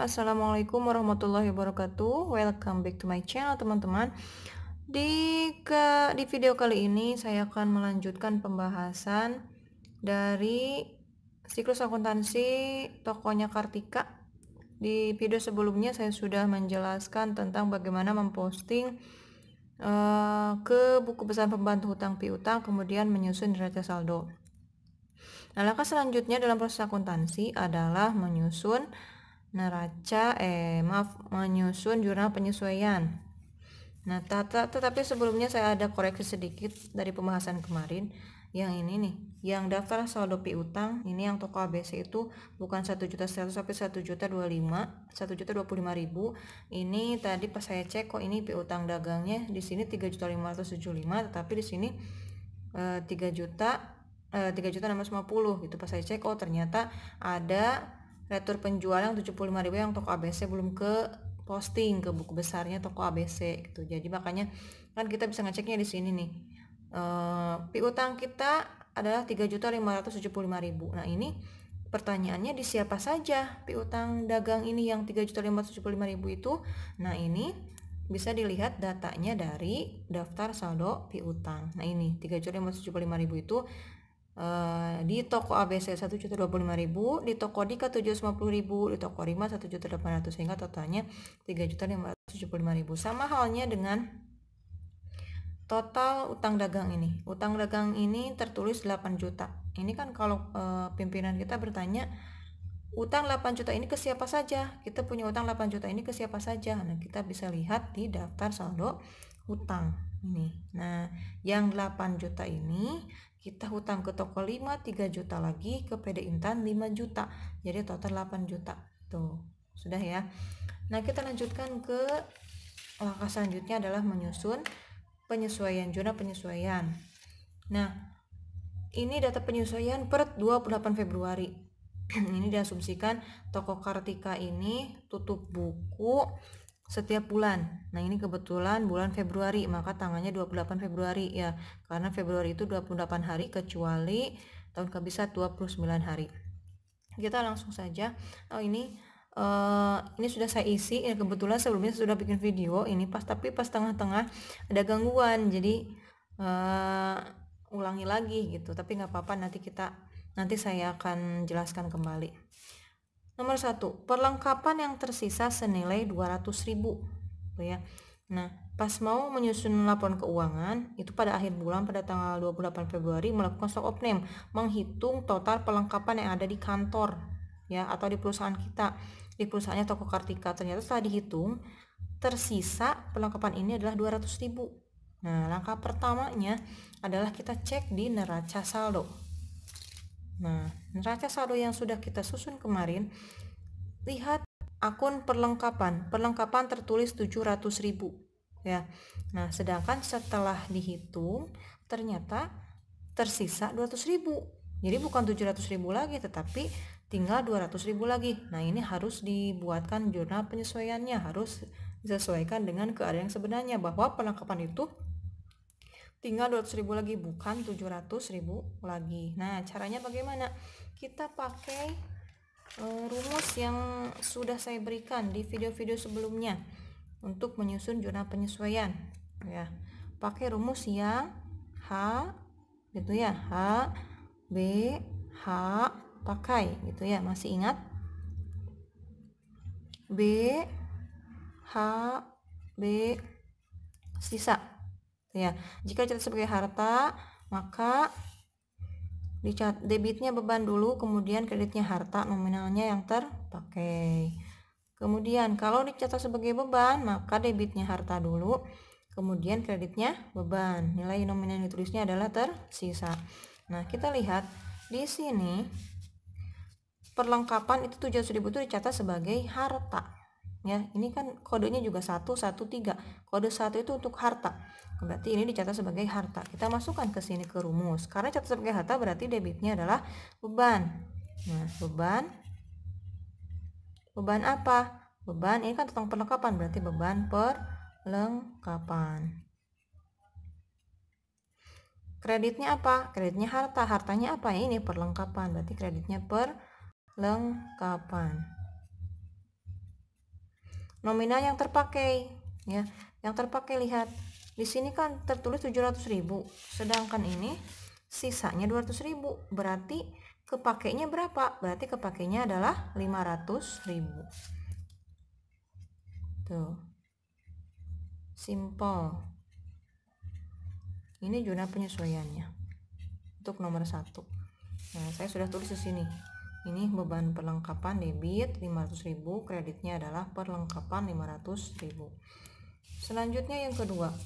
Assalamualaikum warahmatullahi wabarakatuh. Welcome back to my channel, teman-teman. Di video kali ini saya akan melanjutkan pembahasan dari siklus akuntansi tokonya Kartika. Di video sebelumnya saya sudah menjelaskan tentang bagaimana memposting ke buku besar pembantu hutang piutang, kemudian menyusun neraca saldo. Nah, langkah selanjutnya dalam proses akuntansi adalah menyusun menyusun jurnal penyesuaian. Nah, tetapi sebelumnya saya ada koreksi sedikit dari pembahasan kemarin. Yang ini nih, yang daftar saldo piutang, ini yang toko ABC itu bukan 1.100.000 tapi 1.125.000. Ini tadi pas saya cek kok ini piutang dagangnya di sini 3.575, tetapi di sini 3.650 gitu. Pas saya cek ternyata ada retur penjualan 75.000 yang toko ABC belum ke posting ke buku besarnya toko ABC gitu. Jadi makanya kan kita bisa ngeceknya di sini nih. Piutang kita adalah 3.575.000. Nah, ini pertanyaannya di siapa saja piutang dagang ini yang 3.575.000 itu? Nah, ini bisa dilihat datanya dari daftar saldo piutang. Nah, ini 3.575.000 itu di toko ABC 1.025.000, di toko Dika 750.000, di toko Rima 1.800.000, sehingga totalnya 3.575.000. Sama halnya dengan total utang dagang ini. Utang dagang ini tertulis 8 juta. Ini kan kalau pimpinan kita bertanya, utang 8 juta ini ke siapa saja? Kita punya utang 8 juta ini ke siapa saja? Nah, kita bisa lihat di daftar saldo hutang ini. Nah, yang 8 juta ini kita hutang ke toko 5 3 juta lagi, ke PD Intan 5 juta. Jadi total 8 juta. Tuh, sudah ya. Nah, kita lanjutkan ke langkah selanjutnya adalah menyusun penyesuaian, jurnal penyesuaian. Nah, ini data penyesuaian per 28 Februari. Ini diasumsikan toko Kartika ini tutup buku setiap bulan. Nah, ini kebetulan bulan Februari, maka tanggalnya 28 Februari ya. Karena Februari itu 28 hari kecuali tahun kabisat 29 hari. Kita langsung saja. Ini sudah saya isi. Ya, kebetulan sebelumnya sudah bikin video ini tapi pas tengah-tengah ada gangguan. Jadi ulangi lagi gitu. Tapi nggak apa-apa, nanti saya akan jelaskan kembali. Nomor 1, perlengkapan yang tersisa senilai 200.000 ya. Nah, pas mau menyusun laporan keuangan itu pada akhir bulan pada tanggal 28 Februari melakukan stock of name, menghitung total perlengkapan yang ada di kantor ya atau di perusahaan kita. Di perusahaannya toko Kartika, ternyata setelah dihitung tersisa perlengkapan ini adalah 200.000. Nah, langkah pertamanya adalah kita cek di neraca saldo. Nah, neraca saldo yang sudah kita susun kemarin, lihat akun perlengkapan tertulis 700.000 ya. Nah, sedangkan setelah dihitung ternyata tersisa 200.000. Jadi bukan 700.000 lagi, tetapi tinggal 200.000 lagi. Nah, ini harus dibuatkan jurnal penyesuaiannya, harus disesuaikan dengan keadaan yang sebenarnya bahwa perlengkapan itu tinggal 200.000 lagi, bukan 700.000 lagi. Nah, caranya bagaimana? Kita pakai rumus yang sudah saya berikan di video-video sebelumnya untuk menyusun jurnal penyesuaian ya. Pakai rumus yang H gitu ya, H B H pakai gitu ya. Masih ingat? B H B sisa ya. Jika dicatat sebagai harta, maka debitnya beban dulu, kemudian kreditnya harta nominalnya yang terpakai. Kemudian kalau dicatat sebagai beban, maka debitnya harta dulu, kemudian kreditnya beban. Nilai nominal yang ditulisnya adalah tersisa. Nah, kita lihat di sini perlengkapan itu 700.000 itu dicatat sebagai harta. Ya, ini kan kodenya juga 113. Kode 1 itu untuk harta. Berarti ini dicatat sebagai harta. Kita masukkan ke sini ke rumus. Karena catat sebagai harta berarti debitnya adalah beban. Nah, beban apa? Beban ini kan tentang perlengkapan, berarti beban perlengkapan. Kreditnya apa? Kreditnya harta. Hartanya apa? Ini perlengkapan, berarti kreditnya perlengkapan. nominal yang terpakai ya. Yang terpakai, lihat di sini kan tertulis 700.000, sedangkan ini sisanya 200.000, berarti kepakainya berapa? Berarti kepakainya adalah 500.000. Tuh, simple. Ini zona penyesuaiannya untuk nomor 1. Nah, saya sudah tulis di sini. Ini beban perlengkapan debit 500.000, kreditnya adalah perlengkapan 500.000. Selanjutnya yang kedua,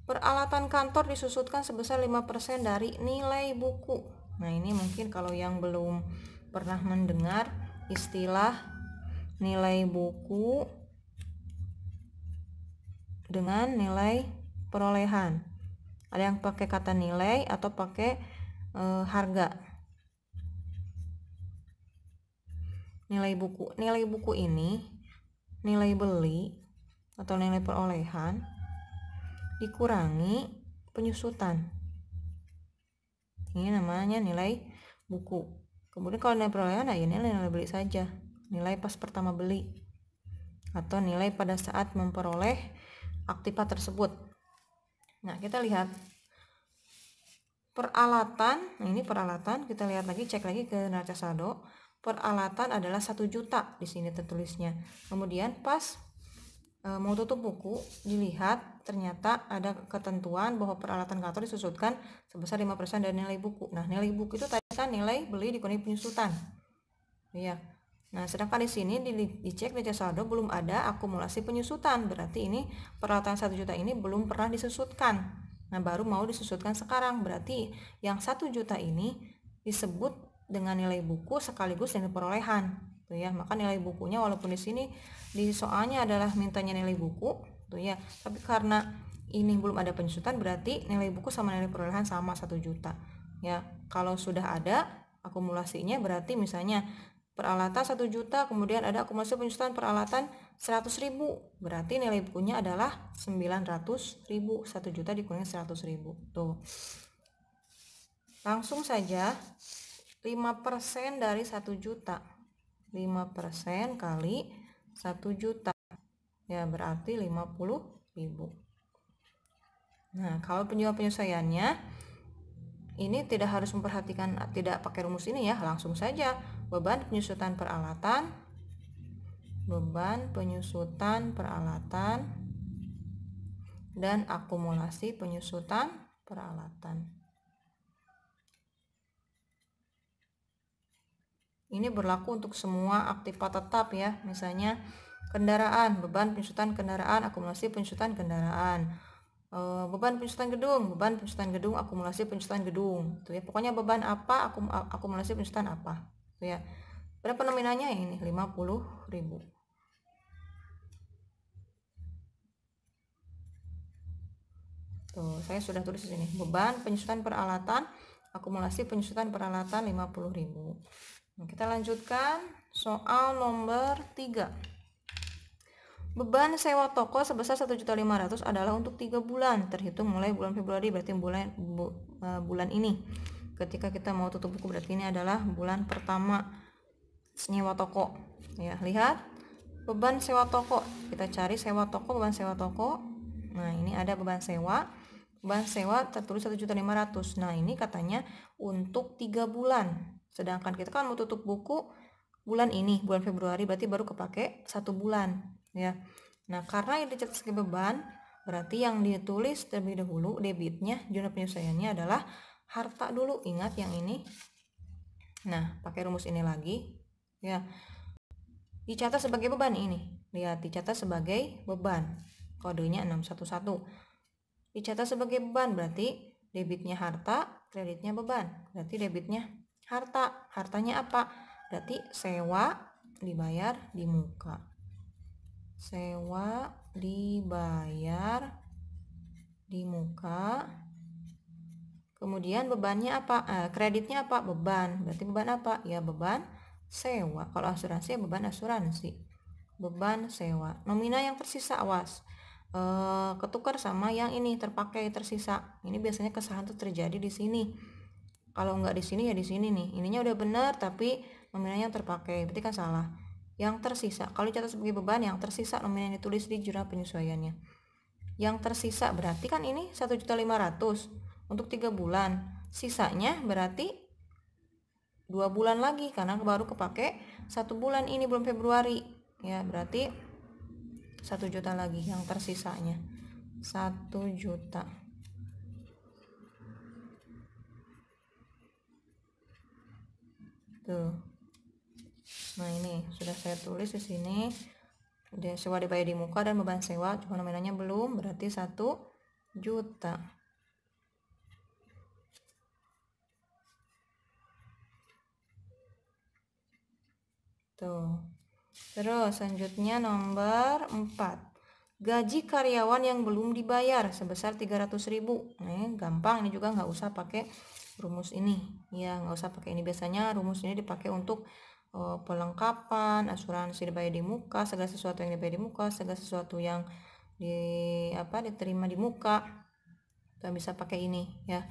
peralatan kantor disusutkan sebesar 5% dari nilai buku. Nah, ini mungkin kalau yang belum pernah mendengar istilah nilai buku dengan nilai perolehan. Ada yang pakai kata nilai atau pakai harga. Nilai buku ini nilai beli atau nilai perolehan dikurangi penyusutan. Ini namanya nilai buku. Kemudian kalau nilai perolehan, ya nilai beli saja, nilai pas pertama beli atau nilai pada saat memperoleh aktiva tersebut. Nah, kita lihat peralatan. Nah, ini peralatan, kita lihat lagi, cek lagi ke neraca saldo. Peralatan adalah 1 juta di sini tertulisnya. Kemudian pas mau tutup buku, dilihat ternyata ada ketentuan bahwa peralatan kantor disusutkan sebesar 5% dari nilai buku. Nah, nilai buku itu tadi kan nilai beli dikurangi penyusutan. Ya. Nah, sedangkan di sini dicek neraca saldo belum ada akumulasi penyusutan. Berarti ini peralatan 1 juta ini belum pernah disusutkan. Nah, baru mau disusutkan sekarang. Berarti yang 1 juta ini disebut dengan nilai buku sekaligus nilai perolehan. Tuh ya, maka nilai bukunya walaupun di sini di soalnya adalah mintanya nilai buku, tuh ya, tapi karena ini belum ada penyusutan, berarti nilai buku sama nilai perolehan sama 1 juta. Ya, kalau sudah ada akumulasinya, berarti misalnya peralatan 1 juta, kemudian ada akumulasi penyusutan peralatan 100.000, berarti nilai bukunya adalah 900.000. 1 juta dikurangi 100.000. Tuh. Langsung saja 5% dari 1 juta. 5% kali 1 juta. Ya, berarti 50.000. Nah, kalau penyesuaiannya ini tidak harus memperhatikan, tidak pakai rumus ini ya, langsung saja beban penyusutan peralatan, dan akumulasi penyusutan peralatan. Ini berlaku untuk semua aktiva tetap ya, misalnya kendaraan, beban penyusutan kendaraan, akumulasi penyusutan kendaraan. Beban penyusutan gedung, akumulasi penyusutan gedung. Tuh ya, pokoknya beban apa, akumulasi penyusutan apa. Tuh ya. Berapa nominalnya ini? 50.000. Tuh, saya sudah tulis di sini. Beban penyusutan peralatan, akumulasi penyusutan peralatan 50.000. Nah, kita lanjutkan soal nomor 3. Beban sewa toko sebesar 1.500.000 adalah untuk 3 bulan terhitung mulai bulan Februari, berarti bulan ini. Ketika kita mau tutup buku, berarti ini adalah bulan pertama nyewa toko. Ya, lihat beban sewa toko. Kita cari sewa toko, beban sewa toko. Nah, ini ada beban sewa. Beban sewa tertulis 1.500.000. Nah, ini katanya untuk 3 bulan. Sedangkan kita kan mau tutup buku bulan ini, bulan Februari, berarti baru kepake 1 bulan ya. Nah, karena yang dicatat sebagai beban, berarti yang ditulis terlebih dahulu debitnya, zona penyesuaiannya adalah harta dulu. Ingat yang ini. Nah, pakai rumus ini lagi ya. Dicatat sebagai beban ini. Lihat, dicatat sebagai beban. Kodenya 611. Dicatat sebagai beban berarti debitnya harta, kreditnya beban. Berarti debitnya harta. Hartanya apa? Berarti sewa dibayar di muka. Sewa dibayar di muka. Kemudian bebannya apa? Kreditnya apa? Beban. Berarti beban apa? Ya, beban sewa. Kalau asuransi ya beban asuransi. Beban sewa. Nominal yang tersisa, awas. Ketukar sama yang ini terpakai tersisa. Ini biasanya kesalahan tuh terjadi di sini. Kalau nggak di sini ya di sini nih. Ininya udah benar tapi nominalnya terpakai, berarti kan salah. yang tersisa. Kalau dicatat sebagai beban yang tersisa nominal yang ditulis di jurnal penyesuaiannya. Yang tersisa berarti kan ini 1.500.000 untuk 3 bulan. Sisanya berarti 2 bulan lagi karena baru kepake 1 bulan, ini belum Februari. Ya, berarti 1 juta lagi yang tersisanya. 1 juta. Tuh. Nah, ini sudah saya tulis di sini. Dia sewa dibayar di muka dan beban sewa, cuma nominalnya belum, berarti 1 juta. Tuh. Terus selanjutnya nomor 4. Gaji karyawan yang belum dibayar sebesar 300.000. Nah, gampang, ini juga nggak usah pakai rumus ini. Ya, nggak usah pakai ini. Biasanya rumus ini dipakai untuk pelengkapan, asuransi dibayar di muka, segala sesuatu yang dibayar di muka, segala sesuatu yang diterima di muka. Kita bisa pakai ini ya.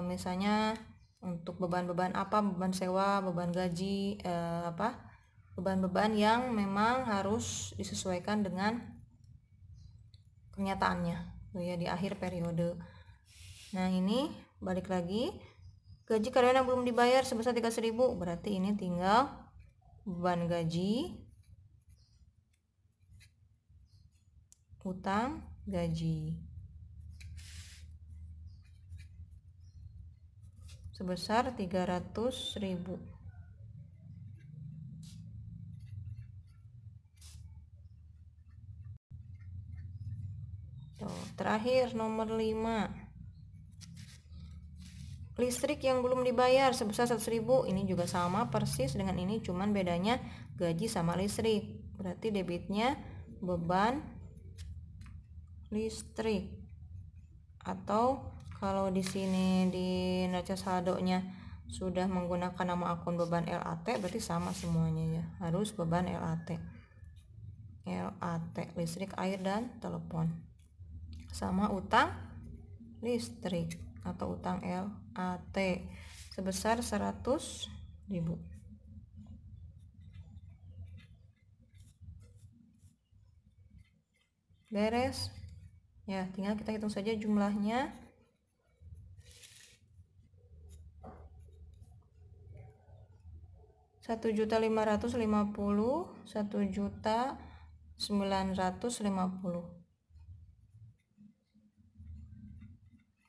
Misalnya untuk beban-beban apa, beban sewa, beban gaji, beban-beban yang memang harus disesuaikan dengan kenyataannya ya di akhir periode. Nah, ini balik lagi, gaji karyawan yang belum dibayar sebesar 300.000, berarti ini tinggal beban gaji, utang gaji sebesar 300.000. Terakhir nomor 5. Listrik yang belum dibayar sebesar 100.000. Ini juga sama persis dengan ini, cuman bedanya gaji sama listrik. Berarti debitnya beban listrik. Atau kalau di sini di neraca saldonya sudah menggunakan nama akun beban LAT, berarti sama semuanya ya. Harus beban LAT. Listrik, air, dan telepon. Sama utang listrik atau utang LAT sebesar 100.000. Beres ya, tinggal kita hitung saja jumlahnya. 1.550.000, 1.950.000.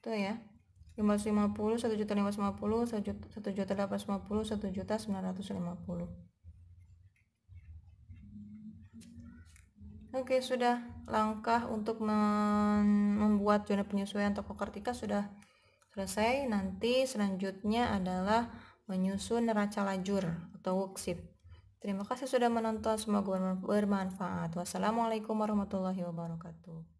Tuh ya, 550, 1.550, 1.850, 1.950. Oke, sudah. Langkah untuk membuat zona penyesuaian toko kartika sudah selesai. Nanti selanjutnya adalah menyusun neraca lajur atau worksheet. Terima kasih sudah menonton, semoga bermanfaat. Wassalamualaikum warahmatullahi wabarakatuh.